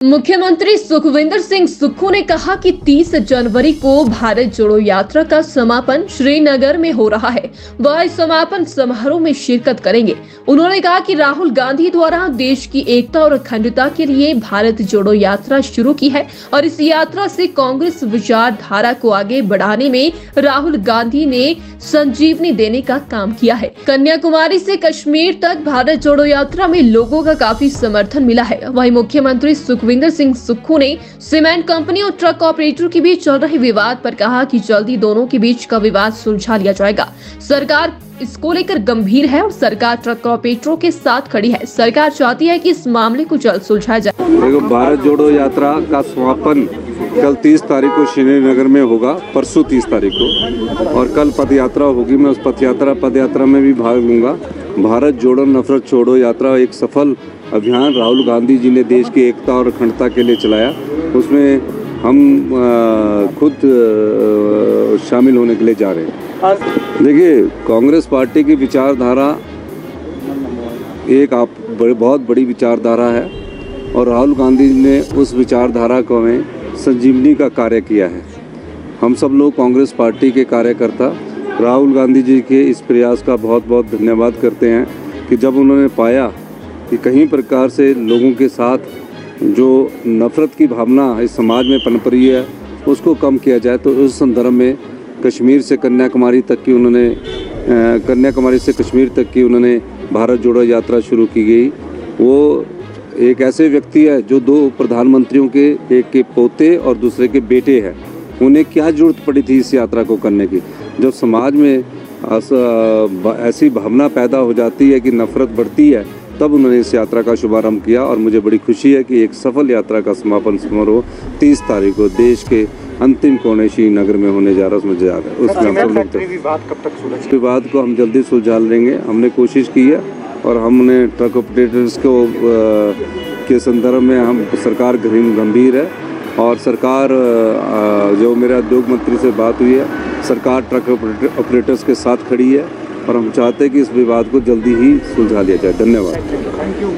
मुख्यमंत्री सुखविंदर सिंह सुक्खू ने कहा कि 30 जनवरी को भारत जोड़ो यात्रा का समापन श्रीनगर में हो रहा है। वह इस समापन समारोह में शिरकत करेंगे। उन्होंने कहा कि राहुल गांधी द्वारा देश की एकता और अखंडता के लिए भारत जोड़ो यात्रा शुरू की है और इस यात्रा से कांग्रेस विचारधारा को आगे बढ़ाने में राहुल गांधी ने संजीवनी देने का काम किया है। कन्याकुमारी से कश्मीर तक भारत जोड़ो यात्रा में लोगों का काफी समर्थन मिला है। वहीं मुख्यमंत्री सुखविंदर सिंह सुक्खू ने सीमेंट कंपनी और ट्रक ऑपरेटर के बीच चल रहे विवाद पर कहा कि जल्दी दोनों के बीच का विवाद सुलझा लिया जाएगा। सरकार इसको लेकर गंभीर है और सरकार ट्रक ऑपरेटरों के साथ खड़ी है। सरकार चाहती है कि इस मामले को जल्द सुलझाया जाए। देखो, भारत जोड़ो यात्रा का समापन कल 30 तारीख को श्रीनगर में होगा, परसों 30 तारीख को, और कल पद यात्रा होगी। मैं उस पद यात्रा में भी भाग लूंगा। भारत जोड़ो नफरत छोड़ो यात्रा एक सफल अभियान राहुल गांधी जी ने देश की एकता और अखंडता के लिए चलाया। उसमें हम खुद शामिल होने के लिए जा रहे हैं। देखिए, कांग्रेस पार्टी की विचारधारा एक बहुत बड़ी विचारधारा है और राहुल गांधी ने उस विचारधारा को में संजीवनी का कार्य किया है। हम सब लोग कांग्रेस पार्टी के कार्यकर्ता राहुल गांधी जी के इस प्रयास का बहुत बहुत धन्यवाद करते हैं कि जब उन्होंने पाया कि कहीं प्रकार से लोगों के साथ जो नफ़रत की भावना इस समाज में पनप रही है उसको कम किया जाए, तो उस संदर्भ में कश्मीर से कन्याकुमारी से कश्मीर तक की उन्होंने भारत जोड़ो यात्रा शुरू की गई। वो एक ऐसे व्यक्ति है जो दो प्रधानमंत्रियों के, एक के पोते और दूसरे के बेटे हैं। उन्हें क्या जरूरत पड़ी थी इस यात्रा को करने की? जब समाज में ऐसी भावना पैदा हो जाती है कि नफ़रत बढ़ती है, तब उन्होंने इस यात्रा का शुभारंभ किया और मुझे बड़ी खुशी है कि एक सफल यात्रा का समापन समारोह 30 तारीख को देश के अंतिम कोने श्रीनगर में होने जा रहा है। उसमें उसमें हम सब लोग विवाद को हम जल्दी सुलझा लेंगे। हमने कोशिश की है और हमने ट्रक ऑपरेटर्स को के संदर्भ में हम सरकार गंभीर है और सरकार जो मेरा उद्योग मंत्री से बात हुई है, सरकार ट्रक ऑपरेटर्स के साथ खड़ी है और हम चाहते हैं कि इस विवाद को जल्दी ही सुलझा लिया जाए। धन्यवाद।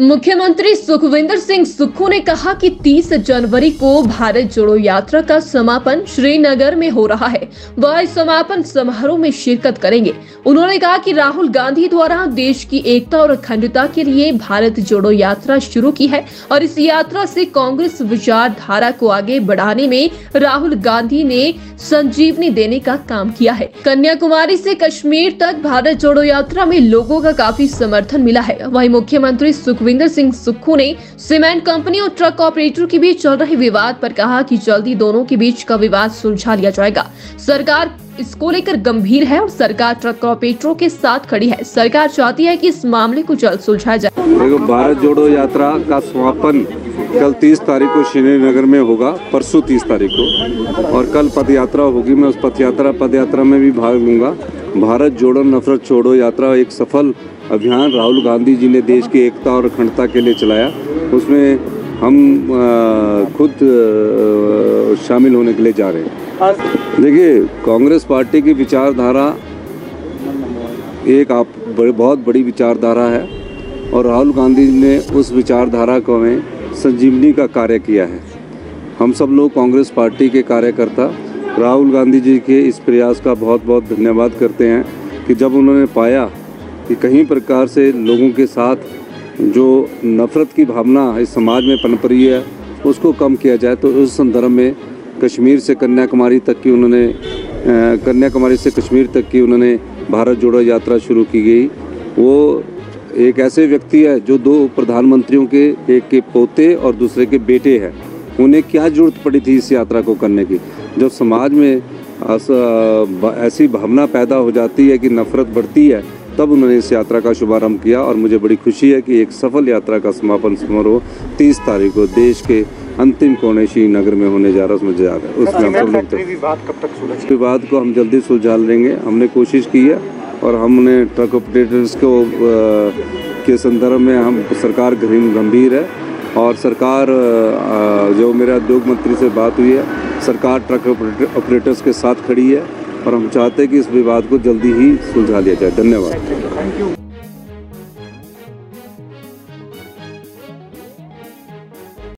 मुख्यमंत्री सुखविंदर सिंह सुक्खू ने कहा कि 30 जनवरी को भारत जोड़ो यात्रा का समापन श्रीनगर में हो रहा है। वह इस समापन समारोह में शिरकत करेंगे। उन्होंने कहा कि राहुल गांधी द्वारा देश की एकता और अखंडता के लिए भारत जोड़ो यात्रा शुरू की है और इस यात्रा से कांग्रेस विचारधारा को आगे बढ़ाने में राहुल गांधी ने संजीवनी देने का काम किया है। कन्याकुमारी से कश्मीर तक भारत जोड़ो यात्रा में लोगों का काफी समर्थन मिला है। वहीं मुख्यमंत्री सुखविंदर सिंह सुक्खू ने सीमेंट कंपनी और ट्रक ऑपरेटर के बीच चल रहे विवाद पर कहा कि जल्दी दोनों के बीच का विवाद सुलझा लिया जाएगा। सरकार इसको लेकर गंभीर है और सरकार ट्रक ऑपरेटरों के साथ खड़ी है। सरकार चाहती है कि इस मामले को जल्द सुलझाया जाए। देखो, भारत जोड़ो यात्रा का समापन कल 30 तारीख को श्रीनगर में होगा, परसों 30 तारीख को, और कल पद यात्रा होगी। मैं उस पद यात्रा में भी भाग लूंगा। भारत जोड़ो नफरत छोड़ो यात्रा एक सफल अभियान राहुल गांधी जी ने देश की एकता और अखंडता के लिए चलाया। उसमें हम खुद शामिल होने के लिए जा रहे हैं। देखिए, कांग्रेस पार्टी की विचारधारा एक बहुत बड़ी विचारधारा है और राहुल गांधी ने उस विचारधारा को में संजीवनी का कार्य किया है। हम सब लोग कांग्रेस पार्टी के कार्यकर्ता राहुल गांधी जी के इस प्रयास का बहुत बहुत धन्यवाद करते हैं कि जब उन्होंने पाया कि कहीं प्रकार से लोगों के साथ जो नफ़रत की भावना इस समाज में पनप रही है उसको कम किया जाए, तो उस संदर्भ में कश्मीर से कन्याकुमारी से कश्मीर तक की उन्होंने भारत जोड़ो यात्रा शुरू की गई। वो एक ऐसे व्यक्ति है जो दो प्रधानमंत्रियों के, एक के पोते और दूसरे के बेटे हैं। उन्हें क्या जरूरत पड़ी थी इस यात्रा को करने की? जब समाज में ऐसी भावना पैदा हो जाती है कि नफ़रत बढ़ती है, तब उन्होंने इस यात्रा का शुभारंभ किया और मुझे बड़ी खुशी है कि एक सफल यात्रा का समापन समारोह 30 तारीख को देश के अंतिम कोने श्रीनगर में होने जा रहा है। उसमें उसमें हम सब लोग विवाद को हम जल्दी सुलझा लेंगे। हमने कोशिश की है और हमने ट्रक ऑपरेटर्स के संदर्भ में हम सरकार गंभीर है और सरकार जो मेरा उद्योग मंत्री से बात हुई है, सरकार ट्रक ऑपरेटर्स के साथ खड़ी है और हम चाहते हैं कि इस विवाद को जल्दी ही सुलझा लिया जाए। धन्यवाद।